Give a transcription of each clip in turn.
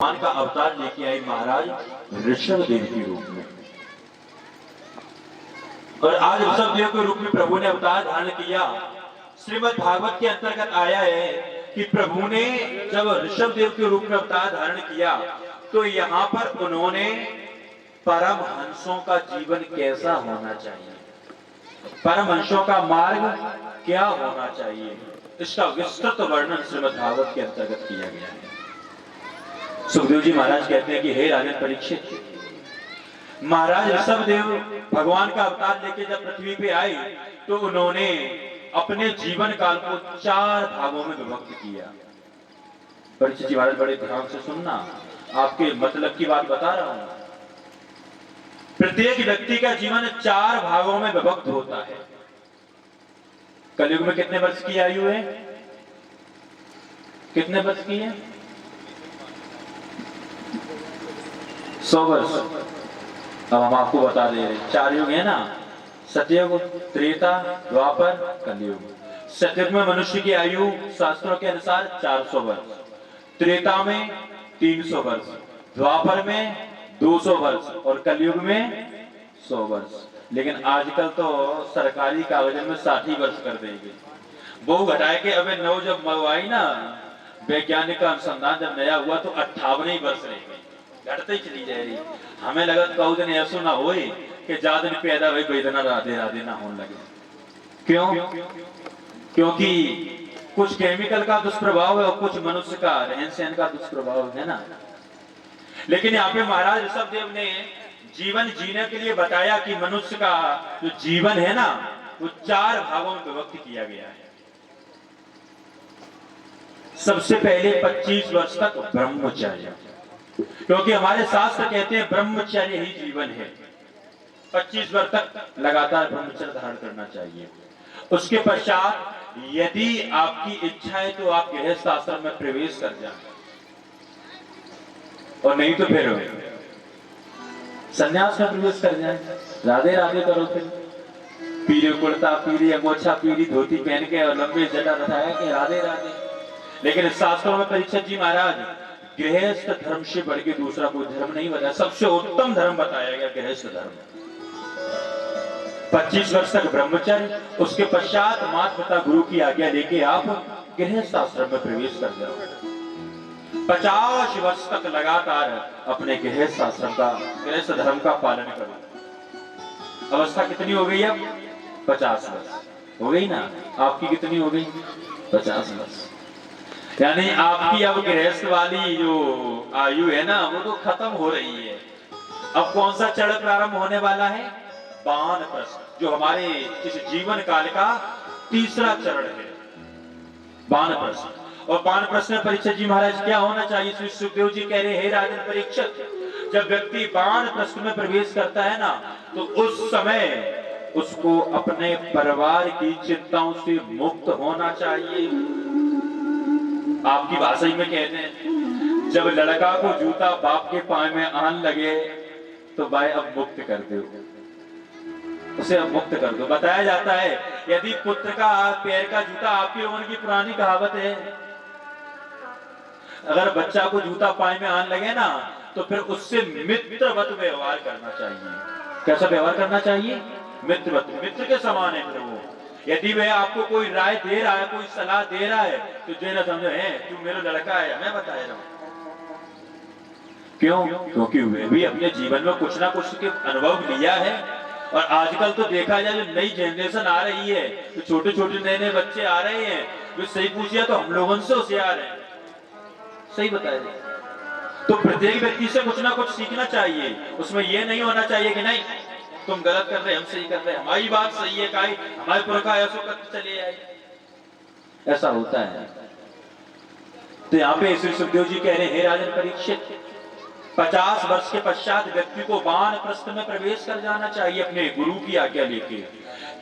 भगवान का अवतार लेके आए महाराज ऋषभ देव के रूप में। और आज ऋषभ देव के रूप में प्रभु ने अवतार धारण किया। श्रीमद् भागवत के अंतर्गत आया है कि प्रभु ने जब ऋषभ देव के रूप में अवतार धारण किया तो यहाँ पर उन्होंने परमहंसों का जीवन कैसा होना चाहिए, परमहंसों का मार्ग क्या होना चाहिए, इसका विस्तृत वर्णन श्रीमद् भागवत के अंतर्गत किया गया है। सुखदेव जी महाराज कहते हैं कि हे राजन परीक्षित, महाराज ऋषभ देव भगवान का अवतार लेके जब पृथ्वी पे आए तो उन्होंने अपने जीवन काल को 4 भागों में विभक्त किया। परीक्षित जी महाराज बड़े ध्यान से सुनना, आपके मतलब की बात बता रहा हूं। प्रत्येक व्यक्ति का जीवन 4 भागों में विभक्त होता है। कलयुग में कितने वर्ष की आयु है? कितने वर्ष की है? 100 वर्ष। अब हम आपको बता दे रहे हैं, 4 युग है ना, सतयुग, त्रेता, द्वापर, कलयुग। सतयुग में मनुष्य की आयु शास्त्रों के अनुसार 400 वर्ष, त्रेता में 300 वर्ष, द्वापर में 200 वर्ष और कलयुग में 100 वर्ष। लेकिन आजकल तो सरकारी कागजों में 60 वर्ष कर देंगे। वो घटाए के अबे 9 जब मंगवाई ना, वैज्ञानिक का अनुसंधान जब नया हुआ तो 58 ही वर्ष रह गई, घटते ही चली जा रही। हमें लगा कौ दिन ऐसा ना हो कि ज्यादा दिन पैदा हुई वेदना राधे राधे ना होने लगे। क्यों? क्योंकि कुछ केमिकल का दुष्प्रभाव है और कुछ मनुष्य का रहन सहन का दुष्प्रभाव है ना। लेकिन यहाँ पे महाराज ऋषभ देव ने जीवन जीने के लिए बताया कि मनुष्य का जो जीवन है ना वो 4 भागों में विभक्त किया गया है। सबसे पहले 25 वर्ष तक ब्रह्मचर्य, क्योंकि हमारे शास्त्र कहते हैं ब्रह्मचर्य ही जीवन है। 25 वर्ष तक लगातार ब्रह्मचर्य धारण करना चाहिए। उसके पश्चात यदि आपकी इच्छा है तो आप गृहस्थ आश्रम में प्रवेश कर जाए और नहीं तो फिर संन्यास में प्रवेश कर जाए। राधे राधे करो, फिर पीली कुर्ता, पीली अंगोछा, पीली धोती पहन के और लंबे जटा बताया कि राधे राधे। लेकिन शास्त्रों में परीक्षित जी महाराज गृहस्थ धर्म से बढ़ के दूसरा कोई धर्म नहीं बताया, सबसे उत्तम धर्म बताया गया गृहस्थ धर्म। 25 वर्ष तक ब्रह्मचर्य, उसके पश्चात माता पिता गुरु की आज्ञा लेके आप गृहस्थ आश्रम में प्रवेश कर जाओ। 50 वर्ष तक लगातार अपने गृहस्थ आश्रम का, गृहस्थ धर्म का पालन करो। अवस्था कितनी हो गई अब? 50 वर्ष हो गई ना। आपकी कितनी हो गई? 50 वर्ष। यानी आपकी अब गृहस्थ वाली जो आयु है ना वो तो खत्म हो रही है। अब कौन सा चरण प्रारंभ होने वाला है? वानप्रस्थ, जो हमारे इस जीवन काल का तीसरा चरण है, वानप्रस्थ। और वानप्रस्थ में परीक्षित जी महाराज क्या होना चाहिए? श्री सुखदेव जी कह रहे हैं, हे राजन परीक्षित, जब व्यक्ति वानप्रस्थ में प्रवेश करता है ना तो उस समय उसको अपने परिवार की चिंताओं से मुक्त होना चाहिए। आपकी भाषा में कहते हैं, जब लड़का को जूता बाप के पांव में आन लगे तो भाई अब मुक्त कर दो उसे, अब मुक्त कर दो। बताया जाता है यदि पुत्र का पैर का जूता, आपकी लोगों की पुरानी कहावत है, अगर बच्चा को जूता पांव में आन लगे ना तो फिर उससे मित्रवत व्यवहार करना चाहिए। कैसा व्यवहार करना चाहिए? मित्रवत, मित्र के समान है फिर वो। यदि वह आपको कोई राय दे रहा है, कोई सलाह दे रहा है तो जो ना समझो है तू मेरा लड़का है, मैं बता रहा हूं। क्यों? क्योंकि वे भी अपने जीवन में कुछ ना कुछ के अनुभव लिया है। और आजकल तो देखा जाए जो नई जनरेशन आ रही है, तो छोटे छोटे नए नए बच्चे आ रहे हैं, जो सही पूछिए तो हम लोगों से होशियार है। सही बताया। तो प्रत्येक व्यक्ति से कुछ ना कुछ सीखना चाहिए। उसमें यह नहीं होना चाहिए कि नहीं तुम गलत कर रहे, हम सही कर रहे, हमारी बात सही है, काई हमारे पुरखा ऐसा करते चले आए, ऐसा होता है। तो यहाँ पे श्री सुखदेव जी कह रहे हैं, हे राजन परीक्षित, 50 वर्ष के पश्चात व्यक्ति को वानप्रस्थ में प्रवेश कर जाना चाहिए अपने गुरु की आज्ञा लेके।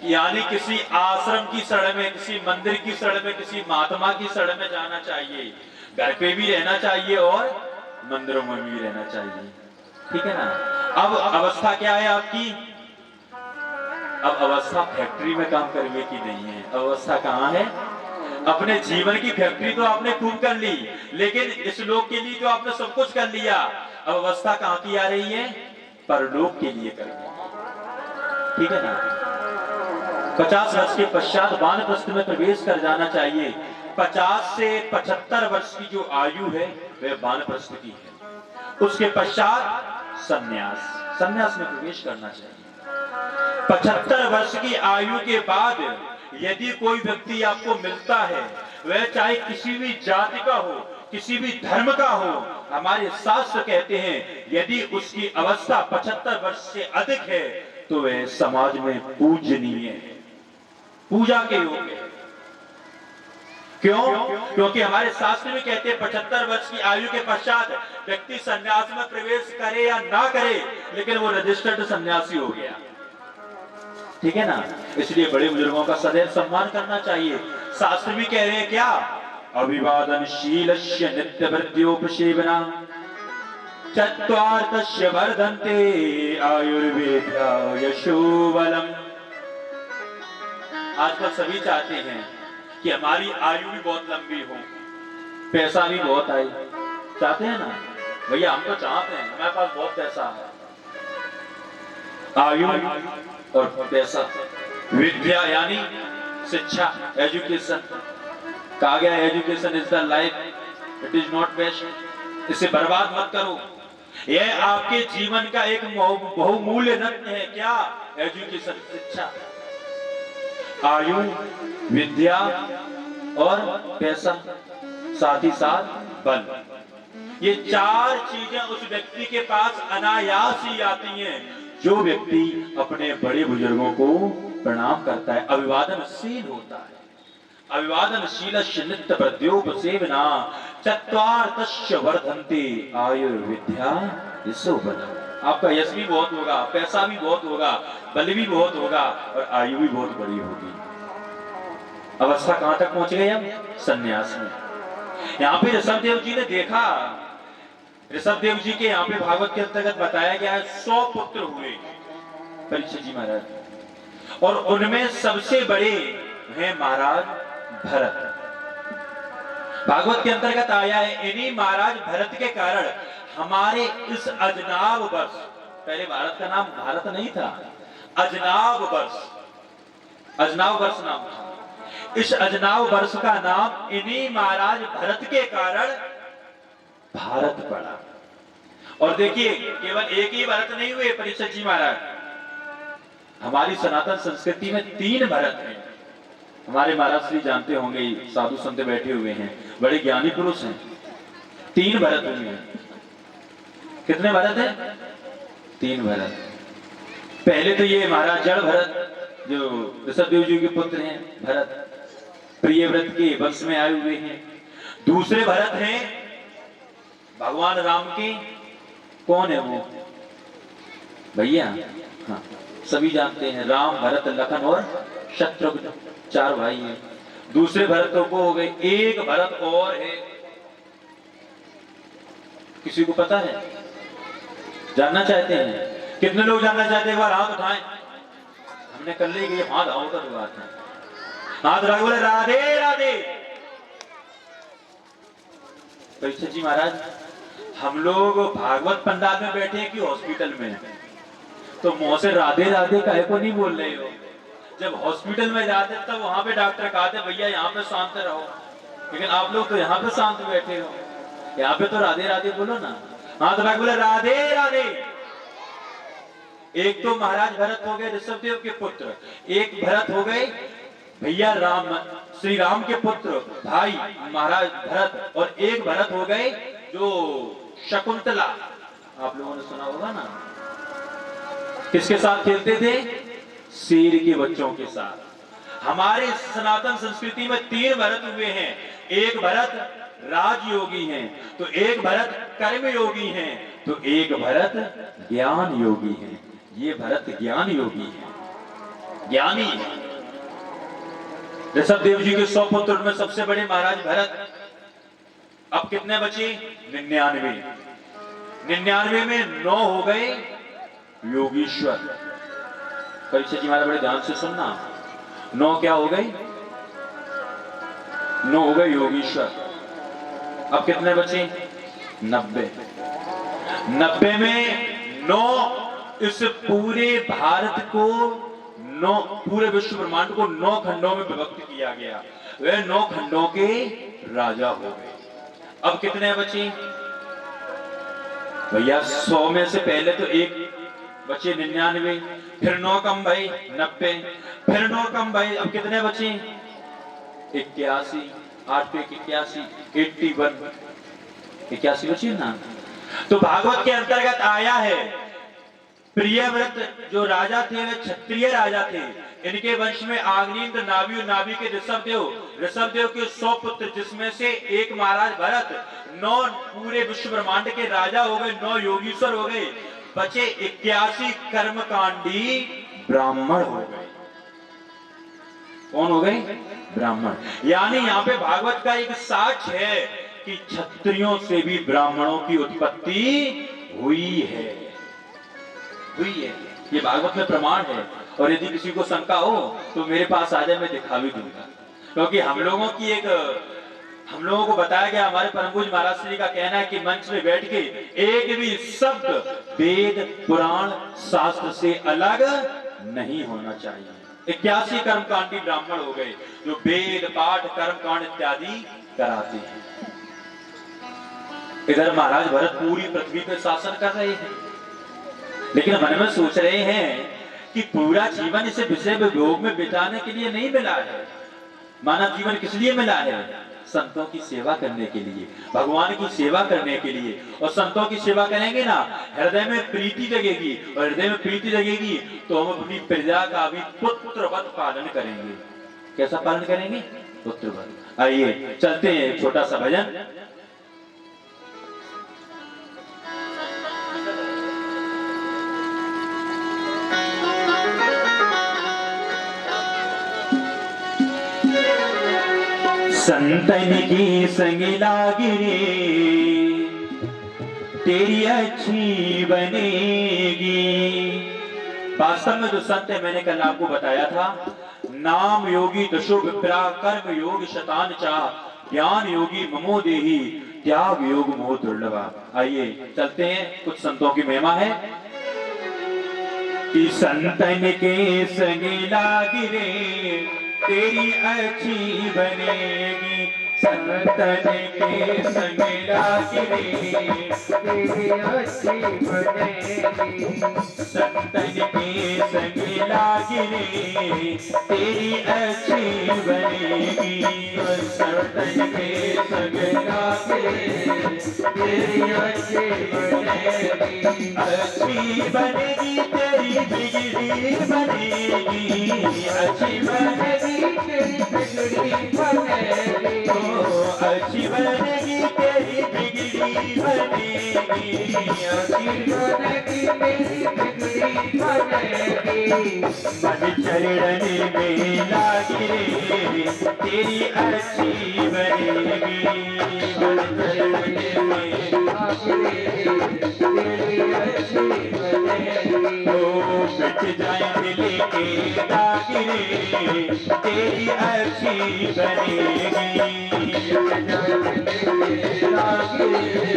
यानी किसी आश्रम की शरण में, किसी मंदिर की शरण में, किसी महात्मा की शरण में जाना चाहिए। घर पे भी रहना चाहिए और मंदिरों में भी रहना चाहिए। ठीक है ना। अब अवस्था क्या है आपकी? अब अवस्था फैक्ट्री में काम करने की नहीं है। अवस्था कहाँ है? अपने जीवन की फैक्ट्री तो आपने खूब कर ली, लेकिन इस लोक के लिए तो आपने सब कुछ कर लिया। अब अवस्था कहां की आ रही है? परलोक के लिए करनी, ठीक है ना। 50 वर्ष के पश्चात वानप्रस्थ में प्रवेश कर जाना चाहिए। 50 से 75 वर्ष की जो आयु है वह वानप्रस्थ की है। उसके पश्चात संन्यास, संन्यास में प्रवेश करना चाहिए। 75 वर्ष की आयु के बाद यदि कोई व्यक्ति आपको मिलता है, वह चाहे किसी भी जाति का हो, किसी भी धर्म का हो, हमारे शास्त्र कहते हैं यदि उसकी अवस्था 75 वर्ष से अधिक है तो वह समाज में पूजनीय है, पूजा के योग्य है। क्यों? क्योंकि हमारे शास्त्र में कहते हैं 75 वर्ष की आयु के पश्चात व्यक्ति संन्यास में प्रवेश करे या ना करे, लेकिन वो रजिस्टर्ड सन्यासी हो गया, ठीक है ना। इसलिए बड़े बुजुर्गों का सदैव सम्मान करना चाहिए। शास्त्र भी कह रहे हैं क्या? अभिवादनशीलस्य नित्यवृत्योपसेवना चत्वार्थस्य वर्धन्ते आयुर्वेद्या यशोबलम। आजकल सभी चाहते हैं कि हमारी आयु भी बहुत लंबी हो, पैसा भी बहुत आए, चाहते हैं ना भैया। हम तो चाहते हैं, हमारे पास बहुत पैसा है, आयु और पैसा। विद्या यानी शिक्षा, एजुकेशन। कहा गया education is the life, it is not waste. इसे बर्बाद मत करो, यह आपके जीवन का एक बहुमूल्य रत्न है। क्या? एजुकेशन, शिक्षा, आयु, विद्या और पैसा, साथ ही साथ बल। ये चार चीजें उस व्यक्ति के पास अनायास ही आती हैं जो व्यक्ति अपने बड़े बुजुर्गों को प्रणाम करता है, अभिवादनशील होता है। अभिवादनशीलस्य नित्यवृत्योपसेवना चत्वार्थस्य वर्धन्ते आयुर्विद्या यशोबलम। आपका यश भी बहुत होगा, पैसा भी बहुत होगा, बल भी बहुत होगा और आयु भी बहुत बड़ी होगी। अवस्था कहां तक पहुंच गए हम? संन्यास में। यहाँ पे ऋषभदेव जी ने देखा, ऋषभदेव जी के यहाँ पे भागवत के अंतर्गत बताया गया है 100 पुत्र हुए परीक्षित जी महाराज, और उनमें सबसे बड़े हैं महाराज भरत। भागवत के अंतर्गत आया है इन्हीं महाराज भरत के कारण हमारे इस अजनाब वर्ष, पहले भारत का नाम भारत नहीं था, अजनाब वर्ष, अजनाब वर्ष नाम था। इस अजनाब वर्ष का नाम इन्हीं महाराज भरत के कारण भारत पड़ा। और देखिए केवल एक ही भरत नहीं हुए परीक्षित जी महाराज, हमारी सनातन संस्कृति में 3 भरत हैं। हमारे महाराज श्री जानते होंगे, साधु संत बैठे हुए हैं, बड़े ज्ञानी पुरुष हैं। 3 भरत हुए हैं। कितने भरत हैं? 3 भरत। पहले तो ये महाराज जड़ भरत जो ऋषभदेव जी के पुत्र हैं, भरत प्रियव्रत के वंश में आए हुए हैं। दूसरे भरत हैं भगवान राम के, कौन है वो भैया? हाँ, सभी जानते हैं, राम भरत लखन और शत्रुघ्न, 4 भाई हैं। दूसरे भरत तो वो हो गए, एक भरत और है, किसी को पता है? जानना चाहते हैं? कितने लोग जानना चाहते हैं? एक बार हाथ उठाएं। हमने कर ली कि हाथ आओ का बात है। हाथ उठा बोले राधे राधे। परीक्षित जी महाराज, हम लोग भागवत पंडाल में बैठे हैं कि हॉस्पिटल में? तो मुंह से राधे राधे काहे को नहीं बोल रहे हो? जब हॉस्पिटल में जाते तब वहां पे डॉक्टर कहते भैया यहाँ पे शांत रहो, लेकिन आप लोग तो यहाँ पे शांत बैठे हो, यहाँ पे तो राधे राधे बोलो ना। हाथ उठा बोले राधे राधे। एक तो महाराज भरत हो गए ऋषभदेव के पुत्र, एक भरत हो गए भैया राम, श्री राम के पुत्र भाई महाराज भरत, और एक भरत हो गए जो शकुंतला, आप लोगों ने सुना होगा ना, किसके साथ खेलते थे? शेर के बच्चों के साथ। हमारे सनातन संस्कृति में 3 भरत हुए हैं। एक भरत राजयोगी हैं, तो एक भरत कर्म योगी हैं, तो एक भरत ज्ञान योगी हैं। ये भरत ज्ञान योगी है, ज्ञानी। ऋषभदेव जी के 100 पुत्र में सबसे बड़े महाराज भरत। अब कितने बचे? 99। 99 में 9 हो गए योगीश्वर। परीक्षित जी महाराज बड़े ध्यान से सुनना, 9 क्या हो गए? 9 हो गए योगीश्वर। अब कितने बचे? 90। 90 में 9 इस पूरे भारत को 9 पूरे विश्व ब्रह्मांड को 9 खंडों में विभक्त किया गया। वे 9 खंडों के राजा हो गए। अब कितने बचे भैया? 100 में से पहले तो एक बचे 99, फिर 9 कम भाई 90, फिर 9 कम भाई अब कितने बचे? 81, 8 पे 81, 81, 81 बचे ना। तो भागवत के अंतर्गत आया है प्रियव्रत जो राजा थे वे क्षत्रिय राजा थे। इनके वंश में आग्नेय नाभि, नाभि के ऋषभदेव के 100 पुत्र, जिसमें से एक महाराज भरत। 9 पूरे विश्व ब्रह्मांड के राजा हो गए, 9 योगीश्वर हो गए, बचे 81 कर्मकांडी ब्राह्मण हो गए। कौन हो गए? ब्राह्मण। यानी यहाँ पे भागवत का एक साक्ष्य है कि क्षत्रियों से भी ब्राह्मणों की उत्पत्ति हुई है। ये भागवत में प्रमाण है। और यदि किसी को शंका हो तो मेरे पास आ जाए, मैं दिखा भी दूंगा। क्योंकि हम लोगों को बताया गया, हमारे परम पूज्य महाराज श्री का कहना है कि मंच में बैठ के एक भी शब्द वेद पुराण शास्त्र से अलग नहीं होना चाहिए। 81 कर्मकांडी ब्राह्मण हो गए जो वेद पाठ कर्मकांड इत्यादि कराते हैं। इधर महाराज भरत पूरी पृथ्वी पर शासन कर रहे हैं, लेकिन मन में सोच रहे हैं कि पूरा जीवन इसे विषय भोग में बिताने के लिए नहीं मिला है। मानव जीवन किस लिए मिला है? संतों की सेवा करने के लिए, भगवान की सेवा करने के लिए। और संतों की सेवा करेंगे ना, हृदय में प्रीति जगेगी, और हृदय में प्रीति जगेगी तो हम अपनी प्रजा का भी पुत्रवत पालन करेंगे। कैसा पालन करेंगे? पुत्रवत। आइए चलते हैं, छोटा सा भजन। संतन की संग लागिरे तेरी अच्छी बनेगी। वास्तव में जो संत है, मैंने कल आपको बताया था, नाम योगी दशो विप्रा, कर्म योग शतान चा, ज्ञान योगी ममो देही, त्याग योग मोह दुर्लभा। आइए चलते हैं, कुछ संतों की महिमा है कि संतन के संग लागिरे तेरी अच्छी बनेगी। संतन के संग लागिरे तेरी अच्छी बनेगी। संतन के संग लागिरे तेरी अच्छी बनेगी। संतन के संग लागिरे तेरी अच्छी बनेगी। अच्छी बनेगी तेरी बिगड़ी बनेगी। अच्छी बनेगी तेरी बिगड़ी बनेगी। अच्छी बनेगी तेरी बिगड़ी बनेगी। अच्छी बनेगी तेरी बिगड़ी बनेगी। मन चरण में लागी रे तेरी अच्छी बनेगी। मन चरण में लागी रे तेरी अच्छी बनेगी। ओ मिट जाए दिल के दाग रे तेरी अच्छी बनेगी। आनंद लेते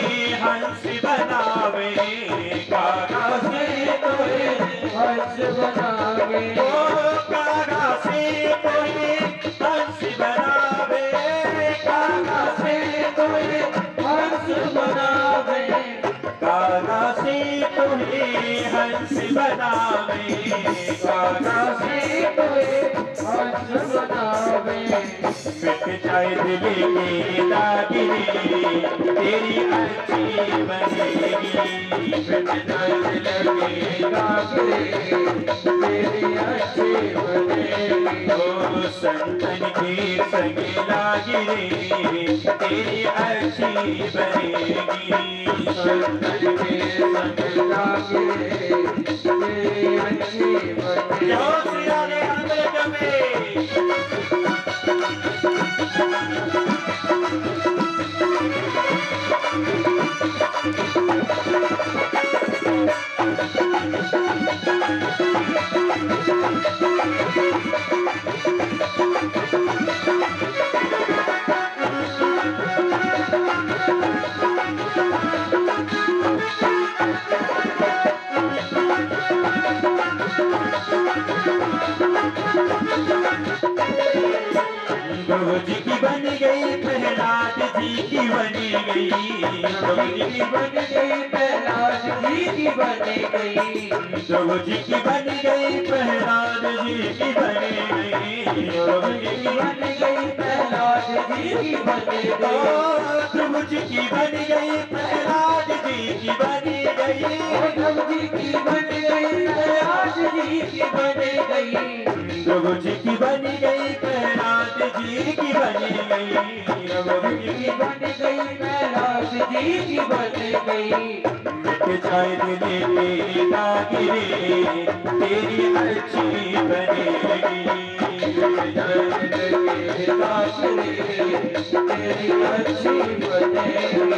हुए हंस बनावे। रस बनावे, मिट जाए दिल की दागिरी तेरी अच्छी बनेगी। मिट जाए दिल की दागिरी तेरी अच्छी बनेगी। ओ संतन की संग लागिरी तेरी अच्छी बनेगी। संतन के संग लागिरी तेरी अच्छी बनेगी। जय हो श्री राधे अमृत में। प्रभु जी की बन गई प्रहलाद जी की बनी गई। प्रभु जी की बन गई प्रहलाद जी की बन गई। प्रभु जी की बन गई प्रहलाद जी की बनी गई। प्रभु जी की बन गई प्रहलाद जी की बन गई। प्रभु जी की बन गई प्रहलाद जी की बनी गई। प्रभु जी की बन गई प्रहलाद जी की बन गई। प्रभु जी की बनी गई प्रहलाद जी की बनी गई। प्रभु जी की बन गई प्रहलाद जी की बन गई। मिट जाए दिल की दागिरी तेरी अच्छी बनेगी। मिट जाए दिल की दागिरी तेरी अच्छी बनेगी।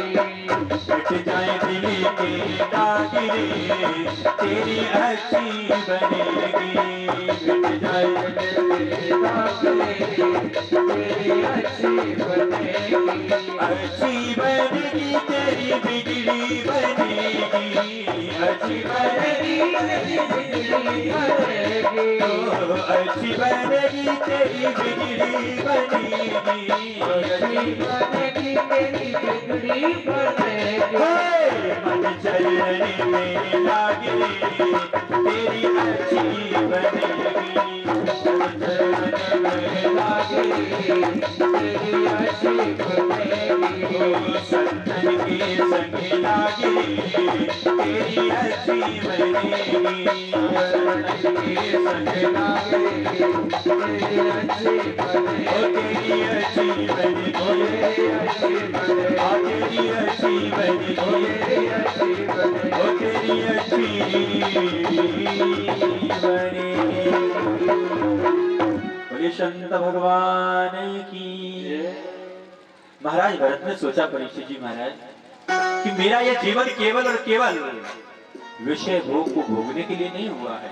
मिट जाए दिल की दागिरी तेरी अच्छी बनेगी। मिट जाए दिल की दागिरी तेरी अच्छी बनेगी। अच्छी बनेगी तेरी बिगड़ी बनेगी। अच्छी बनेगी तेरी बिगड़ी बनेगी। अच्छी बनेगी तेरी बिगड़ी बनेगी। अच्छी बनेगी तेरी बिगड़ी बनेगी। मन चलने में लागे तेरी अच्छी बनेगी। मन चलने में लागे तेरी अच्छी बनेगी। संतन के संग लागे तेरी अच्छी बनेगी। संतन के संग लागे तेरी अच्छी बनेगी। तेरी अच्छी बनेगी। तेरी अच्छी बनेगी। तेरी अच्छी बनेगी। तेरी अच्छी बनेगी। तेरी अच्छी बनेगी। बोलिए संत भगवान की। महाराज भरत ने सोचा परीक्षित जी महाराज कि मेरा यह जीवन केवल और केवल विषय भोग को भोगने के लिए नहीं हुआ है।